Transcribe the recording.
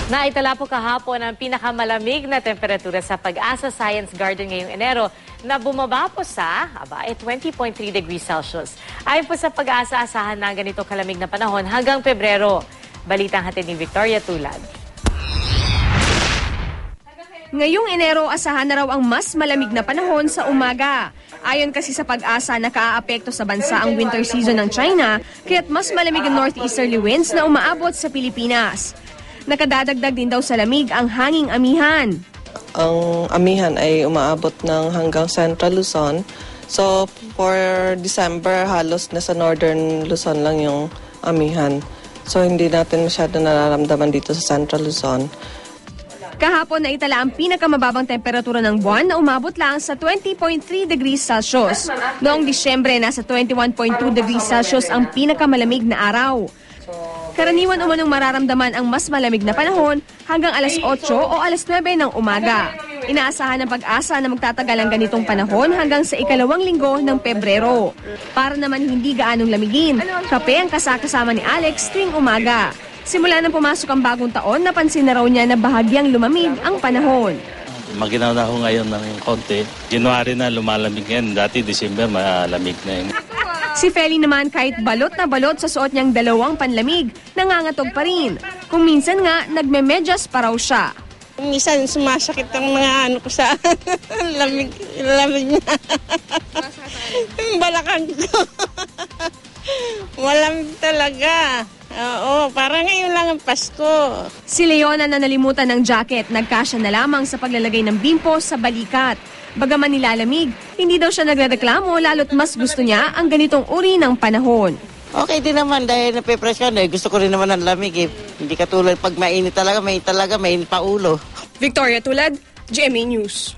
Naitala po kahapon ang pinakamalamig na temperatura sa Pag-asa Science Garden ngayong Enero na bumaba po sa 20.3 degrees Celsius. Ayon po sa Pag-asa, asahan na ganito kalamig na panahon hanggang Pebrero. Balitang hatid ni Victoria Tulad. Ngayong Enero, asahan na raw ang mas malamig na panahon sa umaga. Ayon kasi sa Pag-asa, nakaaapekto sa bansa ang winter season ng China, kaya't mas malamig ang northeasterly winds na umaabot sa Pilipinas. Nakadadagdag din daw sa lamig ang hanging amihan. Ang amihan ay umaabot ng hanggang Central Luzon. So for December, halos nasa Northern Luzon lang yung amihan. So hindi natin masyado nararamdaman dito sa Central Luzon. Kahapon na itala ang pinakamababang temperatura ng buwan na umabot lang sa 20.3 degrees Celsius. Noong Disyembre, nasa 21.2 degrees Celsius ang pinakamalamig na araw. Karaniwan umanong mararamdaman ang mas malamig na panahon hanggang alas 8 o alas 9 ng umaga. Inaasahan ng Pag-asa na magtatagal ang ganitong panahon hanggang sa ikalawang linggo ng Pebrero. Para naman hindi gaanong lamigin, kape ang kasakasama ni Alex tuwing umaga. Simula nang pumasok ang bagong taon, napansin na raw niya na bahagyang lumamig ang panahon. Maginaw na ako ngayon ng konti. January na lumalamig yan. Dati December malamig na yun. Si Feli naman kahit balot na balot sa suot niyang dalawang panlamig, nangangatog pa rin. Kung minsan nga, nagmemedyas pa raw siya. Minsan sumasakit ang mga ano ko sa lamig niya. Yung balakang ko. Malamig talaga. Oo, parang ngayon lang ang Pasko. Si Leona na nalimutan ng jacket, nagkasya na lamang sa paglalagay ng bimpo sa balikat. Bagaman nilalamig, hindi daw siya nagrereklamo lalo't mas gusto niya ang ganitong uri ng panahon. Okay din naman dahil nape-pressure na. Gusto ko rin naman ng lamig eh. Hindi katulad pag mainit talaga, mainit pa ulo. Victoria Tulad, GMA News.